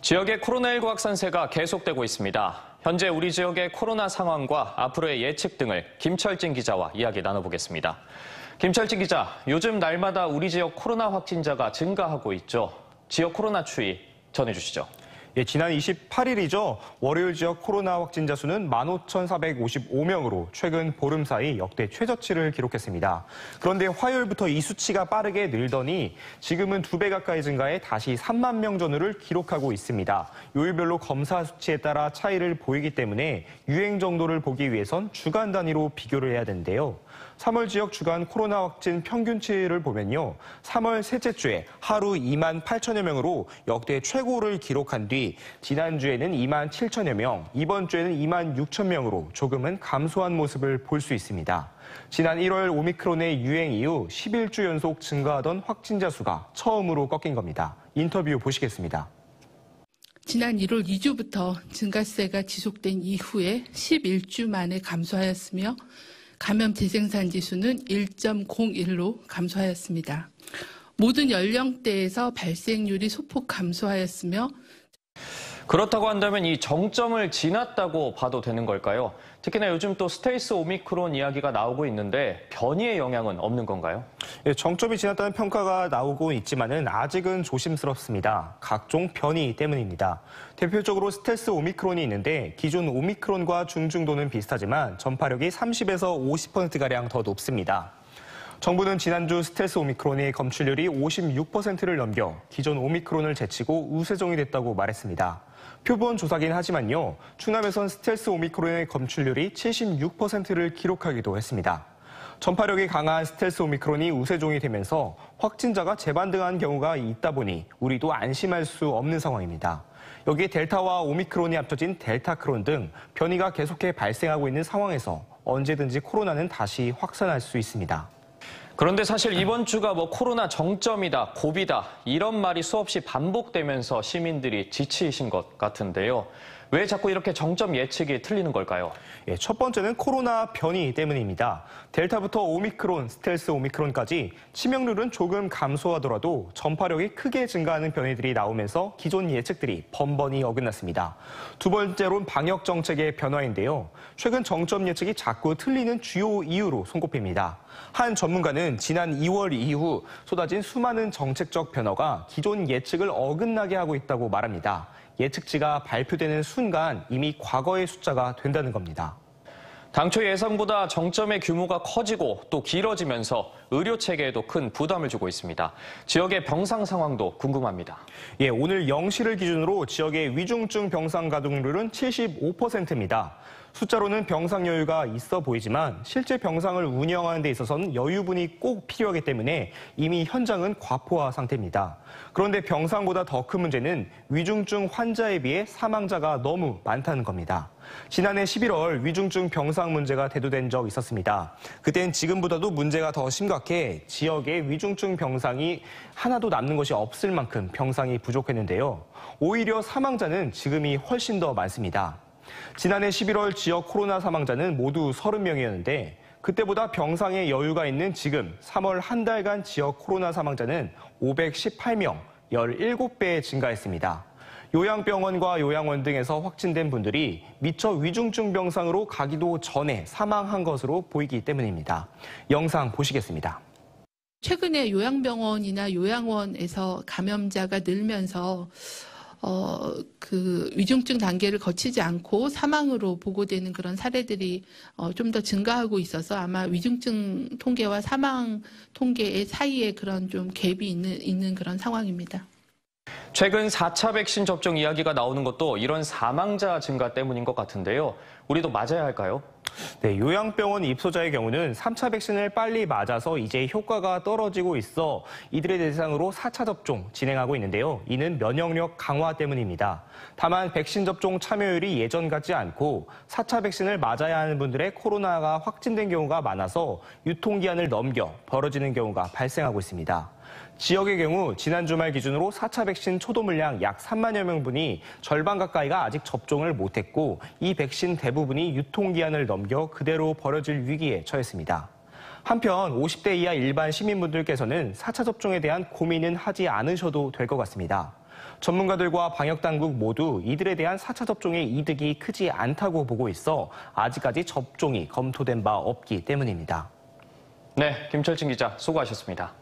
지역의 코로나19 확산세가 계속되고 있습니다. 현재 우리 지역의 코로나 상황과 앞으로의 예측 등을 김철진 기자와 이야기 나눠보겠습니다. 김철진 기자, 요즘 날마다 우리 지역 코로나 확진자가 증가하고 있죠. 지역 코로나 추이 전해주시죠. 지난 28일이죠. 월요일 지역 코로나 확진자 수는 15,455명으로 최근 보름 사이 역대 최저치를 기록했습니다. 그런데 화요일부터 이 수치가 빠르게 늘더니 지금은 2배 가까이 증가해 다시 3만 명 전후를 기록하고 있습니다. 요일별로 검사 수치에 따라 차이를 보이기 때문에 유행 정도를 보기 위해선 주간 단위로 비교를 해야 되는데요. 3월 지역 주간 코로나 확진 평균치를 보면요. 3월 셋째 주에 하루 2만 8천여 명으로 역대 최고를 기록한 뒤 지난주에는 2만 7천여 명, 이번 주에는 2만 6천 명으로 조금은 감소한 모습을 볼 수 있습니다. 지난 1월 오미크론의 유행 이후 11주 연속 증가하던 확진자 수가 처음으로 꺾인 겁니다. 인터뷰 보시겠습니다. 지난 1월 2주부터 증가세가 지속된 이후에 11주 만에 감소하였으며 감염 재생산 지수는 1.01로 감소하였습니다. 모든 연령대에서 발생률이 소폭 감소하였으며 그렇다고 한다면 이 정점을 지났다고 봐도 되는 걸까요? 특히나 요즘 또 스텔스 오미크론 이야기가 나오고 있는데 변이의 영향은 없는 건가요? 정점이 지났다는 평가가 나오고 있지만은 아직은 조심스럽습니다. 각종 변이 때문입니다. 대표적으로 스텔스 오미크론이 있는데 기존 오미크론과 중증도는 비슷하지만 전파력이 30에서 50%가량 더 높습니다. 정부는 지난주 스텔스 오미크론의 검출률이 56%를 넘겨 기존 오미크론을 제치고 우세종이 됐다고 말했습니다. 표본 조사긴 하지만요. 충남에선 스텔스 오미크론의 검출률이 76%를 기록하기도 했습니다. 전파력이 강한 스텔스 오미크론이 우세종이 되면서 확진자가 재반등한 경우가 있다 보니 우리도 안심할 수 없는 상황입니다. 여기에 델타와 오미크론이 합쳐진 델타크론 등 변이가 계속해 발생하고 있는 상황에서 언제든지 코로나는 다시 확산할 수 있습니다. 그런데 사실 이번 주가 코로나 정점이다, 고비다 이런 말이 수없이 반복되면서 시민들이 지치신 것 같은데요. 왜 자꾸 이렇게 정점 예측이 틀리는 걸까요? 첫 번째는 코로나 변이 때문입니다. 델타부터 오미크론, 스텔스 오미크론까지 치명률은 조금 감소하더라도 전파력이 크게 증가하는 변이들이 나오면서 기존 예측들이 번번이 어긋났습니다. 두 번째로는 방역 정책의 변화인데요. 최근 정점 예측이 자꾸 틀리는 주요 이유로 손꼽힙니다. 한 전문가는 지난 2월 이후 쏟아진 수많은 정책적 변화가 기존 예측을 어긋나게 하고 있다고 말합니다. 예측치가 발표되는 순간 이미 과거의 숫자가 된다는 겁니다. 당초 예상보다 정점의 규모가 커지고 또 길어지면서 의료 체계에도 큰 부담을 주고 있습니다. 지역의 병상 상황도 궁금합니다. 오늘 0시를 기준으로 지역의 위중증 병상 가동률은 75%입니다. 숫자로는 병상 여유가 있어 보이지만 실제 병상을 운영하는 데 있어서는 여유분이 꼭 필요하기 때문에 이미 현장은 과포화 상태입니다. 그런데 병상보다 더 큰 문제는 위중증 환자에 비해 사망자가 너무 많다는 겁니다. 지난해 11월 위중증 병상 문제가 대두된 적 있었습니다. 그땐 지금보다도 문제가 더 심각해 지역에 위중증 병상이 하나도 남는 것이 없을 만큼 병상이 부족했는데요. 오히려 사망자는 지금이 훨씬 더 많습니다. 지난해 11월 지역 코로나 사망자는 모두 30명이었는데 그때보다 병상에 여유가 있는 지금 3월 한 달간 지역 코로나 사망자는 518명, 17배 증가했습니다. 요양병원과 요양원 등에서 확진된 분들이 미처 위중증 병상으로 가기도 전에 사망한 것으로 보이기 때문입니다. 영상 보시겠습니다. 최근에 요양병원이나 요양원에서 감염자가 늘면서 위중증 단계를 거치지 않고 사망으로 보고되는 그런 사례들이 좀 더 증가하고 있어서 아마 위중증 통계와 사망 통계의 사이에 그런 좀 갭이 있는 그런 상황입니다. 최근 4차 백신 접종 이야기가 나오는 것도 이런 사망자 증가 때문인 것 같은데요. 우리도 맞아야 할까요? 요양병원 입소자의 경우는 3차 백신을 빨리 맞아서 이제 효과가 떨어지고 있어 이들의 대상으로 4차 접종 진행하고 있는데요. 이는 면역력 강화 때문입니다. 다만 백신 접종 참여율이 예전 같지 않고 4차 백신을 맞아야 하는 분들의 코로나가 확진된 경우가 많아서 유통기한을 넘겨 벌어지는 경우가 발생하고 있습니다. 지역의 경우 지난 주말 기준으로 4차 백신 초도 물량 약 3만여 명분이 절반 가까이가 아직 접종을 못했고 이 백신 대부분이 유통기한을 넘겨 그대로 버려질 위기에 처했습니다. 한편 50대 이하 일반 시민분들께서는 4차 접종에 대한 고민은 하지 않으셔도 될 것 같습니다. 전문가들과 방역당국 모두 이들에 대한 4차 접종의 이득이 크지 않다고 보고 있어 아직까지 접종이 검토된 바 없기 때문입니다. 네, 김철진 기자 수고하셨습니다.